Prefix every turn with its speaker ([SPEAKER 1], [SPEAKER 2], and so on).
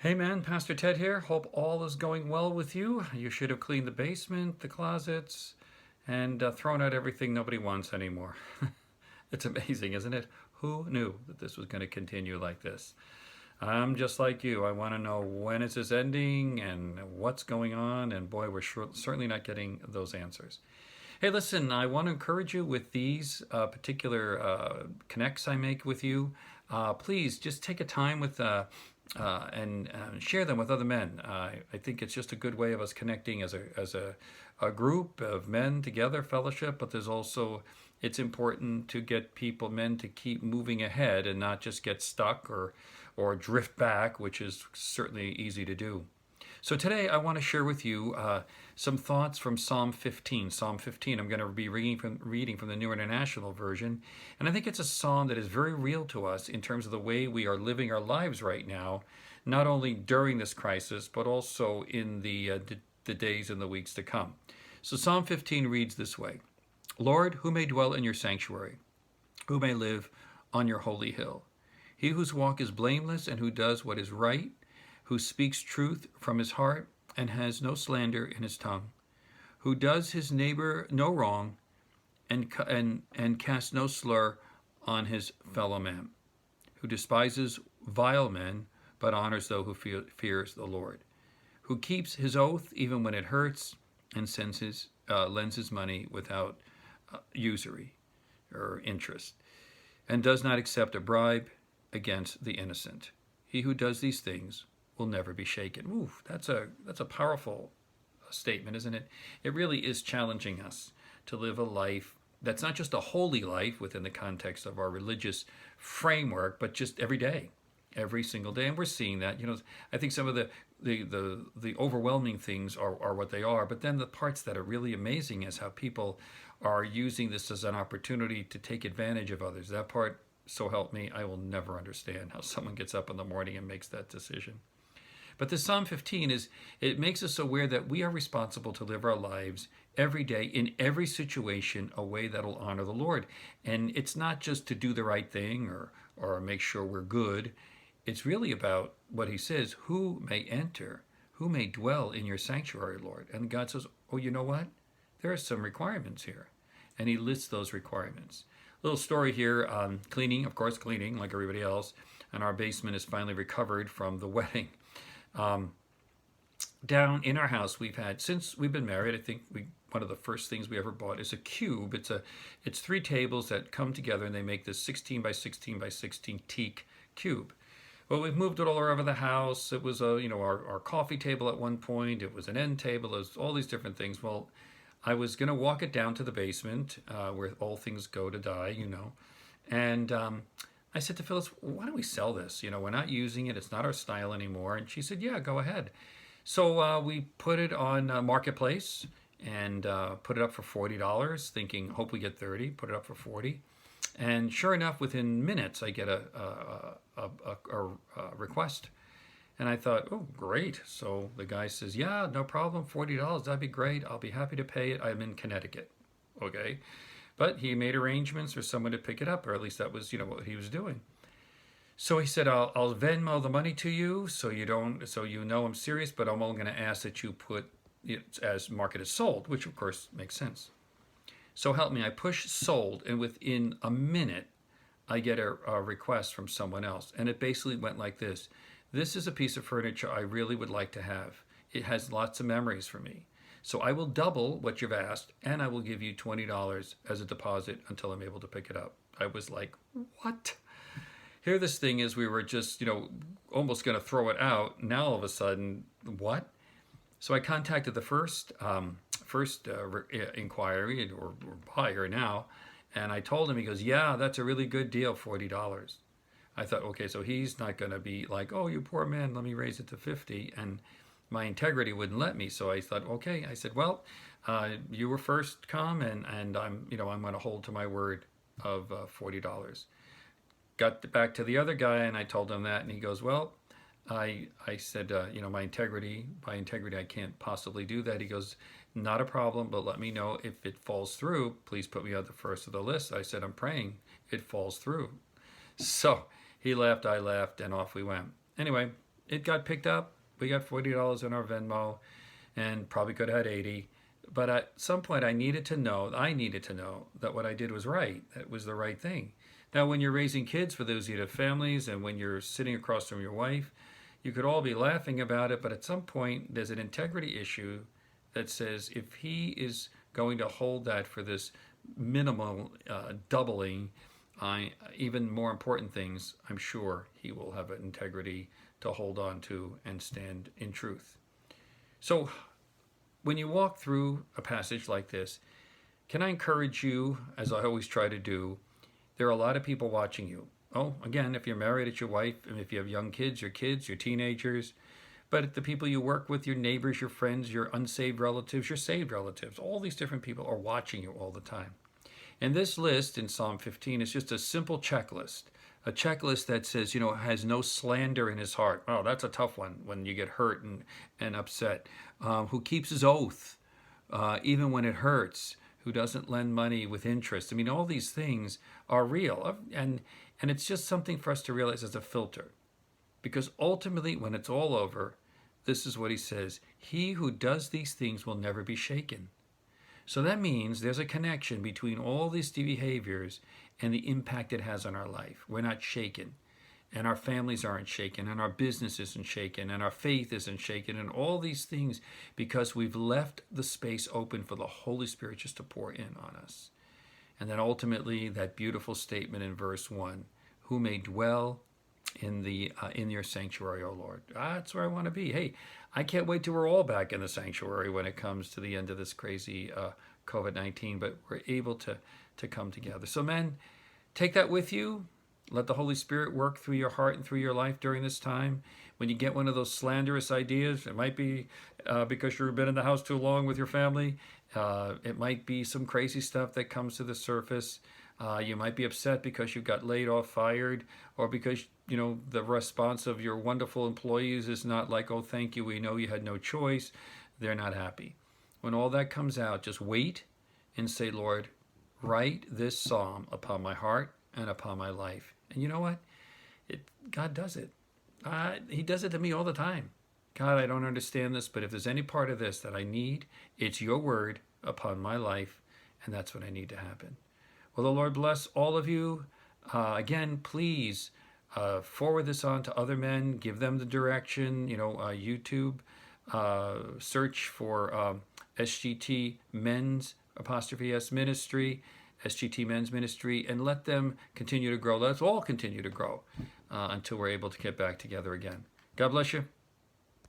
[SPEAKER 1] Hey man, Pastor Ted here. Hope all is going well with you. You should have cleaned the basement, the closets, and thrown out everything nobody wants anymore. It's amazing, isn't it? Who knew that this was going to continue like this? I'm just like you. I want to know when is this ending and what's going on, and boy, we're certainly not getting those answers. Hey, listen, I want to encourage you with these particular connects I make with you. Please just take a time with and share them with other men. I think it's just a good way of us connecting as a group of men together, fellowship. But there's also it's important to get people, men, to keep moving ahead and not just get stuck or drift back, which is certainly easy to do. So today I want to share with you some thoughts from Psalm 15. Psalm 15, I'm going to be reading from the New International Version. And I think it's a psalm that is very real to us in terms of the way we are living our lives right now, not only during this crisis, but also in the days and the weeks to come. So Psalm 15 reads this way: Lord, who may dwell in your sanctuary? Who may live on your holy hill? He whose walk is blameless and who does what is right, who speaks truth from his heart and has no slander in his tongue, who does his neighbor no wrong and casts no slur on his fellow man, who despises vile men but honors those who fears the Lord, who keeps his oath even when it hurts and lends his money without usury or interest, and does not accept a bribe against the innocent. He who does these things will never be shaken. Ooh, that's a powerful statement, isn't it? It really is challenging us to live a life that's not just a holy life within the context of our religious framework, but just every day, every single day. And we're seeing that. I think some of the overwhelming things are what they are, but then the parts that are really amazing is how people are using this as an opportunity to take advantage of others. That part, so help me, I will never understand how someone gets up in the morning and makes that decision. But the Psalm 15 it makes us aware that we are responsible to live our lives every day in every situation a way that'll honor the Lord. And it's not just to do the right thing or make sure we're good. It's really about what he says: who may enter, who may dwell in your sanctuary, Lord? And God says, oh, you know what? There are some requirements here. And he lists those requirements. Little story here, cleaning, of course, cleaning like everybody else. And our basement is finally recovered from the wedding. Down in our house, since we've been married, I think one of the first things we ever bought is a cube. It's three tables that come together and they make this 16 by 16 by 16 teak cube. Well, we've moved it all over the house. It was our coffee table at one point. It was an end table. It was all these different things. Well, I was going to walk it down to the basement where all things go to die. And I said to Phyllis, why don't we sell this? We're not using it. It's not our style anymore. And she said, yeah, go ahead. So we put it on Marketplace and put it up for $40, thinking, hope we get 30, put it up for 40. And sure enough, within minutes, I get a request. And I thought, oh, great. So the guy says, yeah, no problem, $40, that'd be great. I'll be happy to pay it. I'm in Connecticut. Okay. But he made arrangements for someone to pick it up, or at least that was, what he was doing. So he said, I'll Venmo the money to you, so you know I'm serious, but I'm only going to ask that you put it as mark it as sold, which of course makes sense. So help me, I push sold, and within a minute, I get a request from someone else, and it basically went like this: this is a piece of furniture I really would like to have. It has lots of memories for me. So I will double what you've asked, and I will give you $20 as a deposit until I'm able to pick it up. I was like, what? Here this thing is, we were just, almost going to throw it out. Now all of a sudden, what? So I contacted the first inquiry or buyer now, and I told him. He goes, yeah, that's a really good deal, $40. I thought, okay, so he's not going to be like, oh, you poor man, let me raise it to 50. And my integrity wouldn't let me. So I thought, okay. I said, well, you were first come, and I'm going to hold to my word of $40. Got back to the other guy, and I told him that, and he goes, well, I said, by integrity, I can't possibly do that. He goes, not a problem, but let me know if it falls through. Please put me on the first of the list. I said, I'm praying it falls through. So he laughed, I laughed, and off we went. Anyway, it got picked up. We got $40 in our Venmo, and probably could have had 80. But at some point, I needed to know that what I did was right. That was the right thing. Now, when you're raising kids, for those of you that have families, and when you're sitting across from your wife, you could all be laughing about it, but at some point, there's an integrity issue that says if he is going to hold that for this minimal doubling, even more important things, I'm sure he will have an integrity to hold on to and stand in truth. So, when you walk through a passage like this, can I encourage you, as I always try to do, there are a lot of people watching you. Oh, again, if you're married, it's your wife, and if you have young kids, your teenagers, but the people you work with, your neighbors, your friends, your unsaved relatives, your saved relatives, all these different people are watching you all the time. And this list in Psalm 15 is just a simple checklist, a checklist that says, has no slander in his heart. Oh, that's a tough one when you get hurt and upset. Who keeps his oath, even when it hurts, who doesn't lend money with interest. I mean, all these things are real. And it's just something for us to realize as a filter. Because ultimately, when it's all over, this is what he says: he who does these things will never be shaken. So that means there's a connection between all these behaviors and the impact it has on our life. We're not shaken, and our families aren't shaken, and our business isn't shaken, and our faith isn't shaken, and all these things because we've left the space open for the Holy Spirit just to pour in on us. And then ultimately, that beautiful statement in verse 1, who may dwell in your sanctuary, O Lord. That's where I want to be. Hey, I can't wait till we're all back in the sanctuary when it comes to the end of this crazy COVID-19, but we're able to come together. So men, take that with you. Let the Holy Spirit work through your heart and through your life during this time. When you get one of those slanderous ideas, it might be because you've been in the house too long with your family. It might be some crazy stuff that comes to the surface. You might be upset because you got laid off, fired, or because, the response of your wonderful employees is not like, oh, thank you, we know you had no choice. They're not happy. When all that comes out, just wait and say, Lord, write this psalm upon my heart and upon my life. And you know what? God does it. He does it to me all the time. God, I don't understand this, but if there's any part of this that I need, it's your word upon my life, and that's what I need to happen. Well, the Lord bless all of you. Again, please forward this on to other men. Give them the direction. YouTube, search for SGT Men's '*S Ministry, SGT Men's Ministry, and let them continue to grow. Let's all continue to grow until we're able to get back together again. God bless you.